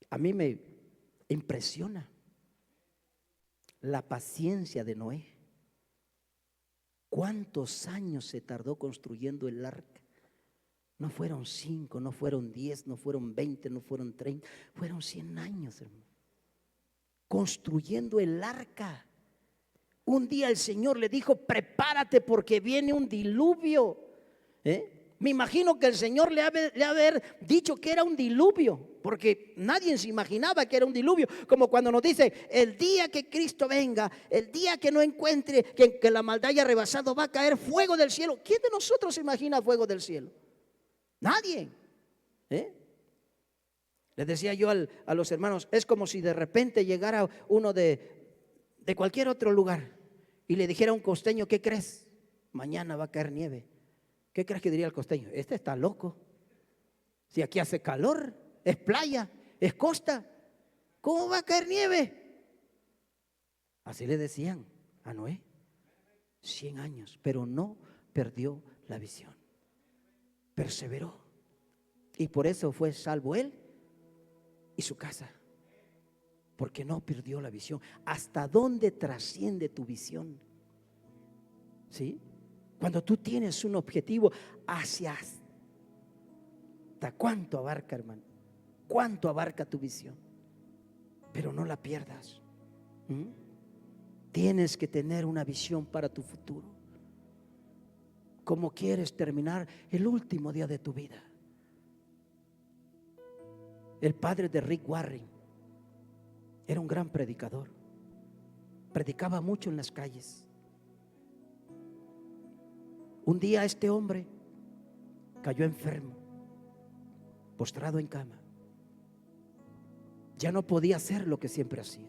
[SPEAKER 2] A mí me impresiona la paciencia de Noé. ¿Cuántos años se tardó construyendo el arca? No fueron 5, no fueron 10, no fueron 20, no fueron 30, fueron 100 años, hermano, construyendo el arca. Un día el Señor le dijo: prepárate porque viene un diluvio. Me imagino que el Señor le ha haber dicho que era un diluvio, porque nadie se imaginaba que era un diluvio. Como cuando nos dice: el día que Cristo venga, el día que no encuentre que la maldad haya rebasado, va a caer fuego del cielo. ¿Quién de nosotros se imagina fuego del cielo? Nadie. Les decía yo a los hermanos, es como si de repente llegara uno de cualquier otro lugar y le dijera a un costeño: ¿qué crees? Mañana va a caer nieve. ¿Qué crees que diría el costeño? Este está loco. Si aquí hace calor, es playa, es costa, ¿cómo va a caer nieve? Así le decían a Noé. 100 años, pero no perdió la visión. Perseveró. Y por eso fue salvo él y su casa. Porque no perdió la visión. ¿Hasta dónde trasciende tu visión? ¿Sí? Cuando tú tienes un objetivo, ¿hasta cuánto abarca, hermano? ¿Cuánto abarca tu visión? Pero no la pierdas. Tienes que tener una visión para tu futuro. ¿Cómo quieres terminar el último día de tu vida? El padre de Rick Warren era un gran predicador. Predicaba mucho en las calles. Un día este hombre cayó enfermo, postrado en cama. Ya no podía hacer lo que siempre hacía.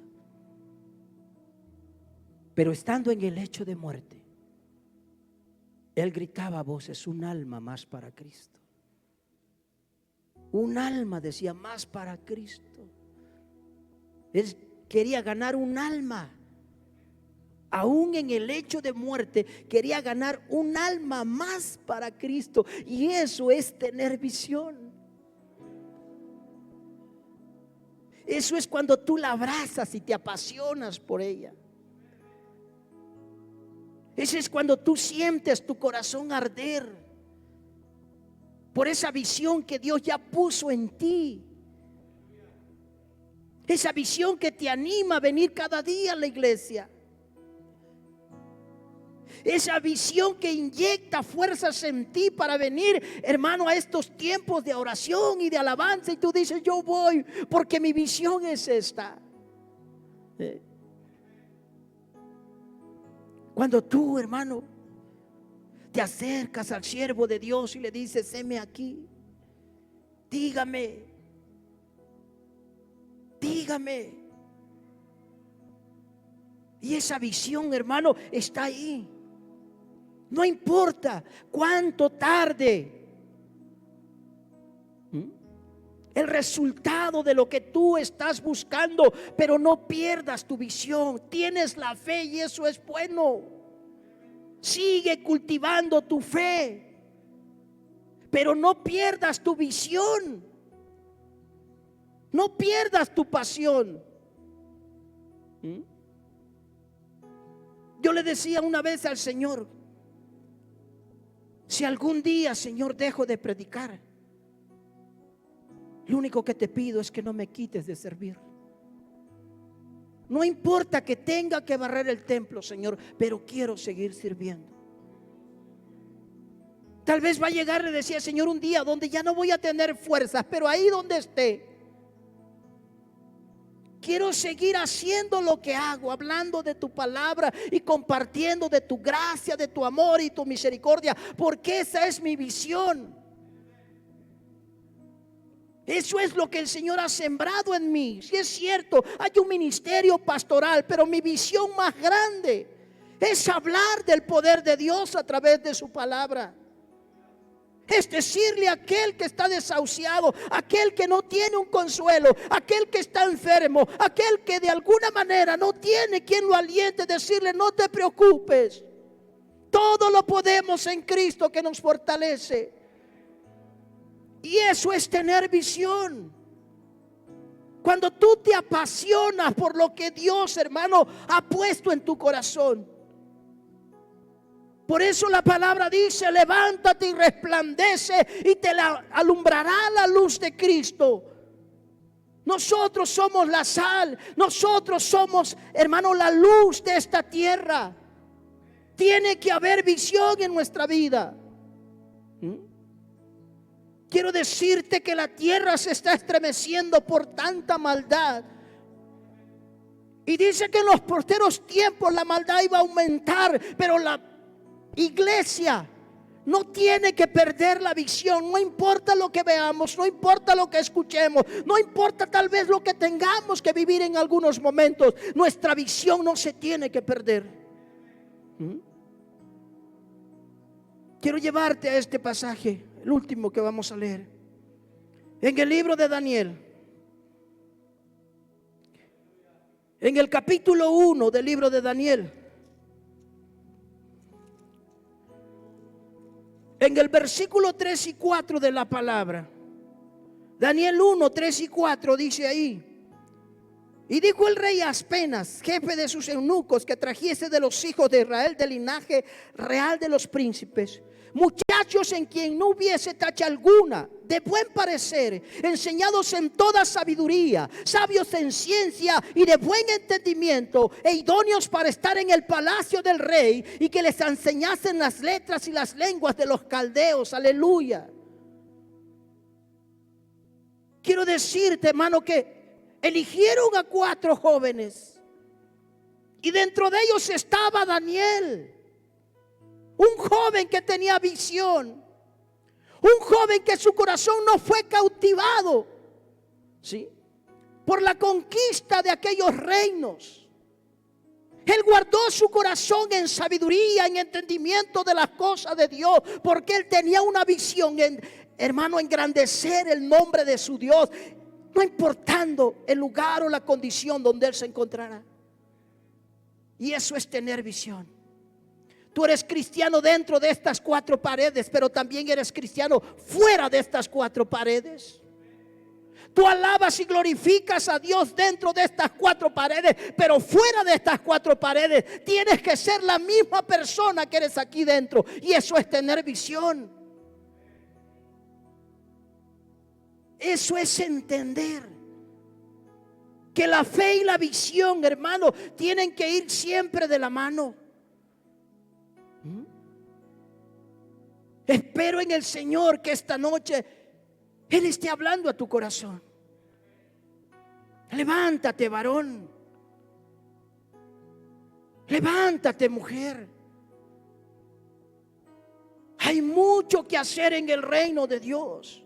[SPEAKER 2] Pero estando en el lecho de muerte, él gritaba a voces: un alma más para Cristo. Un alma, decía, más para Cristo. Él quería ganar un alma. Aún en el lecho de muerte quería ganar un alma más para Cristo. Y eso es tener visión. Eso es cuando tú la abrazas y te apasionas por ella. Ese es cuando tú sientes tu corazón arder por esa visión que Dios ya puso en ti. Esa visión que te anima a venir cada día a la iglesia. Esa visión que inyecta fuerzas en ti para venir, hermano, a estos tiempos de oración y de alabanza. Y tú dices: yo voy porque mi visión es esta. Cuando tú, hermano, te acercas al siervo de Dios y le dices: heme aquí, dígame. Y esa visión, hermano, está ahí. No importa cuánto tarde el resultado de lo que tú estás buscando, pero no pierdas tu visión. Tienes la fe y eso es bueno. Sigue cultivando tu fe, pero no pierdas tu visión. No pierdas tu pasión. Yo le decía una vez al Señor: Si algún día, Señor, dejo de predicar, lo único que te pido es que no me quites de servir. No importa que tenga que barrer el templo, Señor, pero quiero seguir sirviendo. Tal vez va a llegar, le decía, Señor, un día donde ya no voy a tener fuerzas, pero ahí donde esté, quiero seguir haciendo lo que hago, hablando de tu palabra y compartiendo de tu gracia, de tu amor y tu misericordia, porque esa es mi visión. Eso es lo que el Señor ha sembrado en mí. Si es cierto, hay un ministerio pastoral, pero mi visión más grande es hablar del poder de Dios a través de su palabra. Es decirle a aquel que está desahuciado, aquel que no tiene un consuelo, aquel que está enfermo, aquel que de alguna manera no tiene quien lo aliente, decirle: no te preocupes, todo lo podemos en Cristo que nos fortalece. Y eso es tener visión. Cuando tú te apasionas por lo que Dios, hermano, ha puesto en tu corazón. Por eso la palabra dice: levántate y resplandece y te alumbrará la luz de Cristo. Nosotros somos la sal, nosotros somos, hermano, la luz de esta tierra. Tiene que haber visión en nuestra vida. Quiero decirte que la tierra se está estremeciendo por tanta maldad. Y dice que en los posteros tiempos la maldad iba a aumentar, pero la iglesia no tiene que perder la visión. No importa lo que veamos, no importa lo que escuchemos, no importa tal vez lo que tengamos que vivir en algunos momentos, nuestra visión no se tiene que perder. Quiero llevarte a este pasaje, el último que vamos a leer, en el libro de Daniel, en el capítulo 1 del libro de Daniel, en el versículo 3 y 4 de la palabra. Daniel 1, 3 y 4 dice ahí: y dijo el rey a Aspenas, jefe de sus eunucos, que trajese de los hijos de Israel, del linaje real de los príncipes, muchachos en quien no hubiese tacha alguna, de buen parecer, enseñados en toda sabiduría, sabios en ciencia y de buen entendimiento, e idóneos para estar en el palacio del rey, y que les enseñasen las letras y las lenguas de los caldeos. Aleluya. Quiero decirte, hermano, que eligieron a 4 jóvenes, y dentro de ellos estaba Daniel, un joven que tenía visión, un joven que su corazón no fue cautivado, ¿sí?, por la conquista de aquellos reinos. Él guardó su corazón en sabiduría, en entendimiento de las cosas de Dios, porque él tenía una visión, hermano, engrandecer el nombre de su Dios, no importando el lugar o la condición donde él se encontrara. Y eso es tener visión. Tú eres cristiano dentro de estas 4 paredes, pero también eres cristiano fuera de estas 4 paredes. Tú alabas y glorificas a Dios dentro de estas 4 paredes, pero fuera de estas 4 paredes tienes que ser la misma persona que eres aquí dentro. Y eso es tener visión. Eso es entender que la fe y la visión, hermano, tienen que ir siempre de la mano. Espero en el Señor que esta noche Él esté hablando a tu corazón. Levántate, varón. Levántate, mujer. Hay mucho que hacer en el reino de Dios.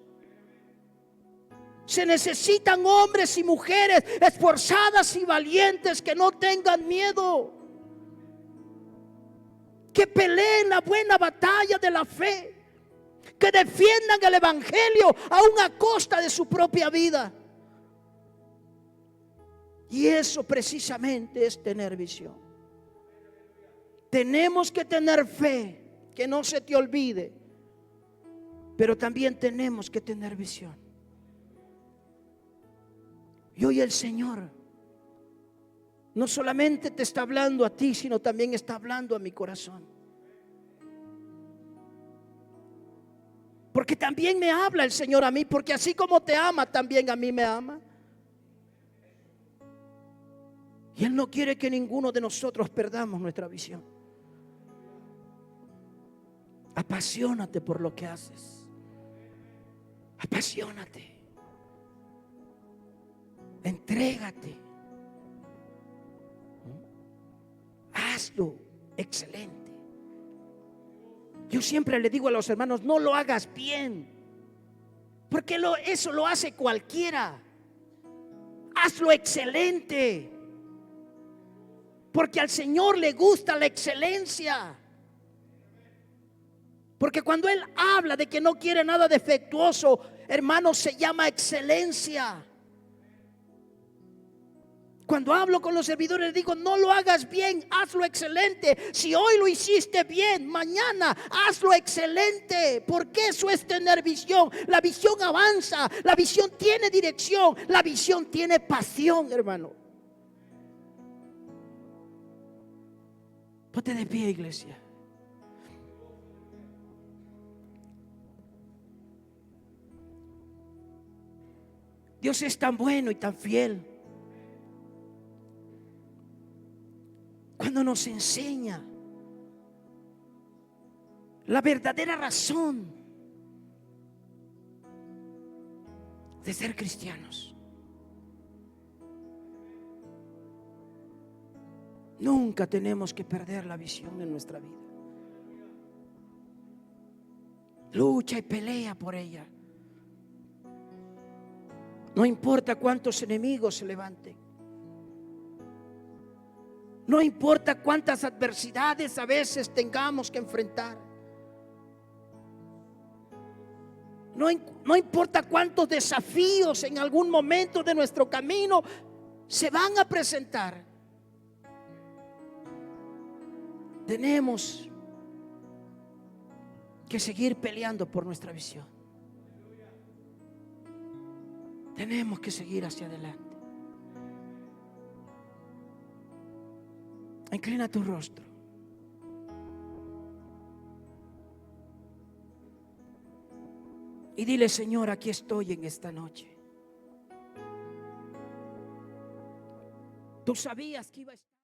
[SPEAKER 2] Se necesitan hombres y mujeres esforzadas y valientes que no tengan miedo, que peleen la buena batalla de la fe, que defiendan el evangelio aún a costa de su propia vida. Y eso precisamente es tener visión. Tenemos que tener fe, que no se te olvide, pero también tenemos que tener visión. Y hoy el Señor no solamente te está hablando a ti, sino también está hablando a mi corazón. Porque también me habla el Señor a mí, porque así como te ama, también a mí me ama. Y Él no quiere que ninguno de nosotros perdamos nuestra visión. Apasionate por lo que haces. Apasionate. Entrégate. Hazlo excelente. Yo siempre le digo a los hermanos, no lo hagas bien, porque eso lo hace cualquiera. Hazlo excelente, porque al Señor le gusta la excelencia. Porque cuando Él habla de que no quiere nada defectuoso, hermanos, se llama excelencia. Cuando hablo con los servidores, les digo, no lo hagas bien, hazlo excelente. Si hoy lo hiciste bien, mañana hazlo excelente. Porque eso es tener visión. La visión avanza, la visión tiene dirección, la visión tiene pasión, hermano. Ponte de pie, iglesia. Dios es tan bueno y tan fiel. Cuando nos enseña la verdadera razón de ser cristianos. Nunca tenemos que perder la visión en nuestra vida. Lucha y pelea por ella. No importa cuántos enemigos se levanten. No importa cuántas adversidades a veces tengamos que enfrentar. No importa cuántos desafíos en algún momento de nuestro camino se van a presentar. Tenemos que seguir peleando por nuestra visión. Tenemos que seguir hacia adelante. Inclina tu rostro. Y dile, Señor, aquí estoy en esta noche. Tú sabías que iba a estar.